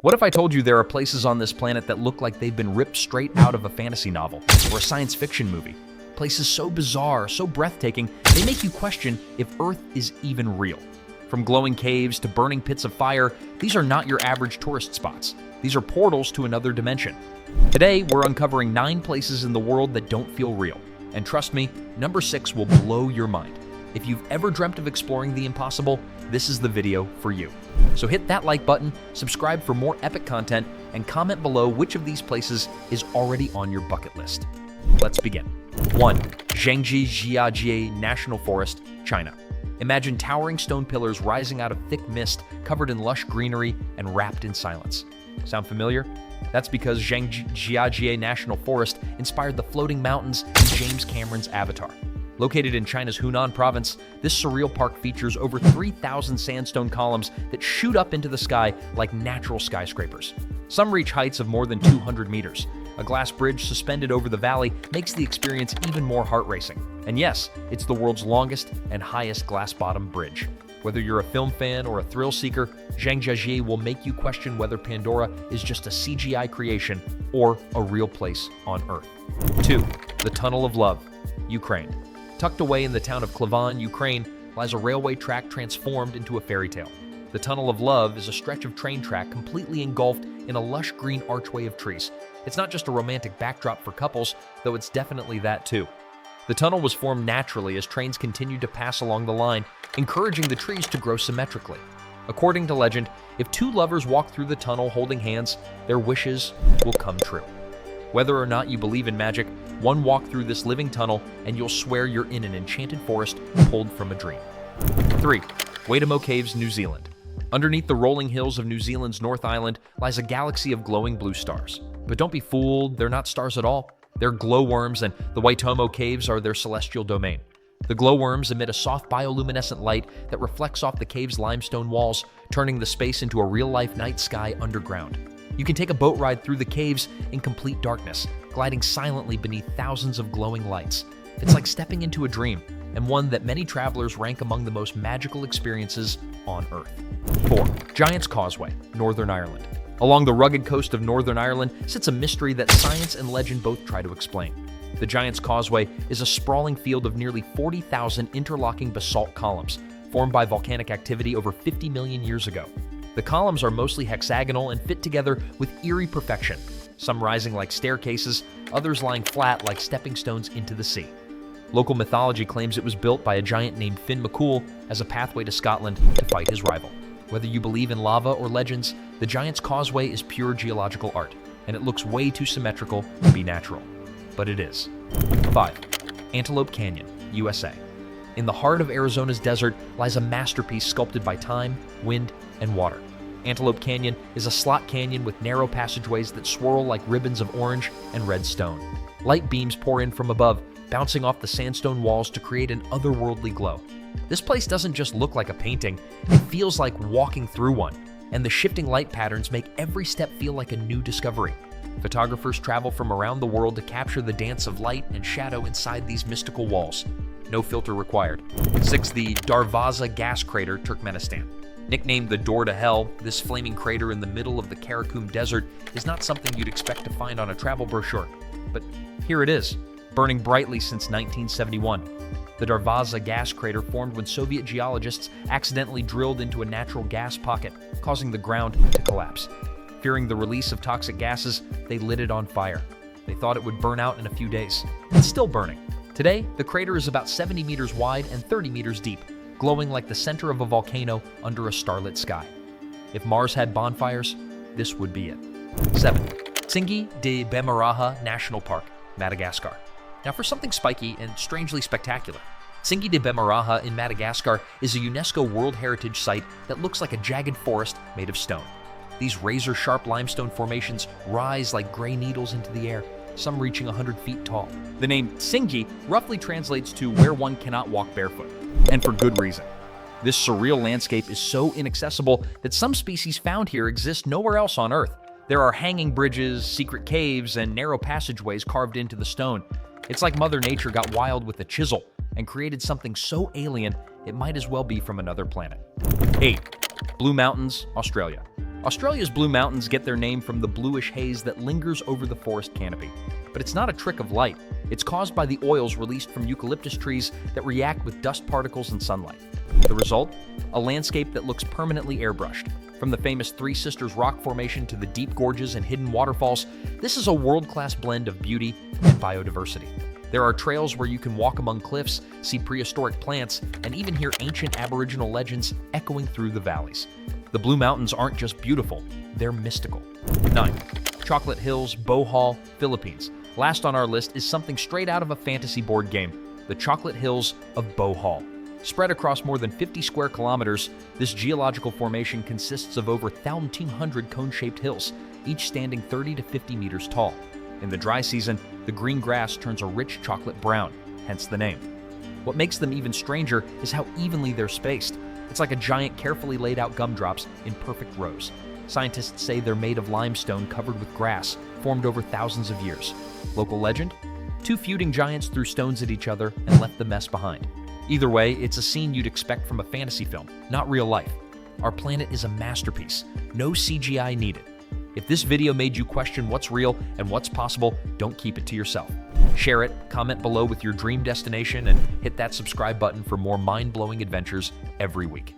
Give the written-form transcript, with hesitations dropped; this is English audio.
What if I told you there are places on this planet that look like they've been ripped straight out of a fantasy novel or a science fiction movie? Places so bizarre, so breathtaking, they make you question if Earth is even real. From glowing caves to burning pits of fire, these are not your average tourist spots. These are portals to another dimension. Today, we're uncovering 9 places in the world that don't feel real. And trust me, number 6 will blow your mind. If you've ever dreamt of exploring the impossible, this is the video for you. So hit that like button, subscribe for more epic content, and comment below which of these places is already on your bucket list. Let's begin. 1. Zhangji Jiajie National Forest, China. Imagine towering stone pillars rising out of thick mist, covered in lush greenery and wrapped in silence. Sound familiar? That's because Zhangji Jiajie National Forest inspired the floating mountains in James Cameron's Avatar. Located in China's Hunan province, this surreal park features over 3,000 sandstone columns that shoot up into the sky like natural skyscrapers. Some reach heights of more than 200 meters. A glass bridge suspended over the valley makes the experience even more heart-racing. And yes, it's the world's longest and highest glass-bottom bridge. Whether you're a film fan or a thrill seeker, Zhangjiajie will make you question whether Pandora is just a CGI creation or a real place on Earth. 2. The Tunnel of Love, Ukraine. Tucked away in the town of Klivan, Ukraine, lies a railway track transformed into a fairy tale. The Tunnel of Love is a stretch of train track completely engulfed in a lush green archway of trees. It's not just a romantic backdrop for couples, though it's definitely that too. The tunnel was formed naturally as trains continued to pass along the line, encouraging the trees to grow symmetrically. According to legend, if 2 lovers walk through the tunnel holding hands, their wishes will come true. Whether or not you believe in magic, one walk through this living tunnel and you'll swear you're in an enchanted forest pulled from a dream. 3. Waitomo Caves, New Zealand. Underneath the rolling hills of New Zealand's North Island lies a galaxy of glowing blue stars. But don't be fooled, they're not stars at all. They're glowworms, and the Waitomo Caves are their celestial domain. The glowworms emit a soft bioluminescent light that reflects off the cave's limestone walls, turning the space into a real-life night sky underground. You can take a boat ride through the caves in complete darkness, gliding silently beneath thousands of glowing lights. It's like stepping into a dream, and one that many travelers rank among the most magical experiences on Earth. 4. Giant's Causeway, Northern Ireland. Along the rugged coast of Northern Ireland sits a mystery that science and legend both try to explain. The Giant's Causeway is a sprawling field of nearly 40,000 interlocking basalt columns, formed by volcanic activity over 50 million years ago. The columns are mostly hexagonal and fit together with eerie perfection, some rising like staircases, others lying flat like stepping stones into the sea. Local mythology claims it was built by a giant named Finn McCool as a pathway to Scotland to fight his rival. Whether you believe in lava or legends, the Giant's Causeway is pure geological art, and it looks way too symmetrical to be natural. But it is. 5. Antelope Canyon, USA. In the heart of Arizona's desert lies a masterpiece sculpted by time, wind, and water. Antelope Canyon is a slot canyon with narrow passageways that swirl like ribbons of orange and red stone. Light beams pour in from above, bouncing off the sandstone walls to create an otherworldly glow. This place doesn't just look like a painting, it feels like walking through one, and the shifting light patterns make every step feel like a new discovery. Photographers travel from around the world to capture the dance of light and shadow inside these mystical walls. No filter required. 6. The Darvaza Gas Crater, Turkmenistan. Nicknamed the Door to Hell, this flaming crater in the middle of the Karakum Desert is not something you'd expect to find on a travel brochure. But here it is, burning brightly since 1971. The Darvaza gas crater formed when Soviet geologists accidentally drilled into a natural gas pocket, causing the ground to collapse. Fearing the release of toxic gases, they lit it on fire. They thought it would burn out in a few days. It's still burning. Today, the crater is about 70 meters wide and 30 meters deep, glowing like the center of a volcano under a starlit sky. If Mars had bonfires, this would be it. 7. Tsingy de Bemaraha National Park, Madagascar. Now for something spiky and strangely spectacular. Tsingy de Bemaraha in Madagascar is a UNESCO World Heritage Site that looks like a jagged forest made of stone. These razor-sharp limestone formations rise like gray needles into the air, some reaching 100 feet tall. The name Tsingy roughly translates to where one cannot walk barefoot, and for good reason. This surreal landscape is so inaccessible that some species found here exist nowhere else on Earth. There are hanging bridges, secret caves, and narrow passageways carved into the stone. It's like Mother Nature got wild with a chisel and created something so alien it might as well be from another planet. 8. Blue Mountains, Australia. Australia's Blue Mountains get their name from the bluish haze that lingers over the forest canopy. But it's not a trick of light. It's caused by the oils released from eucalyptus trees that react with dust particles and sunlight. The result? A landscape that looks permanently airbrushed. From the famous Three Sisters rock formation to the deep gorges and hidden waterfalls, this is a world-class blend of beauty and biodiversity. There are trails where you can walk among cliffs, see prehistoric plants, and even hear ancient Aboriginal legends echoing through the valleys. The Blue Mountains aren't just beautiful, they're mystical. 9. Chocolate Hills, Bohol, Philippines. Last on our list is something straight out of a fantasy board game, the Chocolate Hills of Bohol. Spread across more than 50 square kilometers, this geological formation consists of over 1,300 cone-shaped hills, each standing 30 to 50 meters tall. In the dry season, the green grass turns a rich chocolate brown, hence the name. What makes them even stranger is how evenly they're spaced. It's like a giant carefully laid out gumdrops in perfect rows. Scientists say they're made of limestone covered with grass, formed over thousands of years. Local legend? 2 feuding giants threw stones at each other and left the mess behind. Either way, it's a scene you'd expect from a fantasy film, not real life. Our planet is a masterpiece. No CGI needed. If this video made you question what's real and what's possible, don't keep it to yourself. Share it, comment below with your dream destination, and hit that subscribe button for more mind-blowing adventures every week.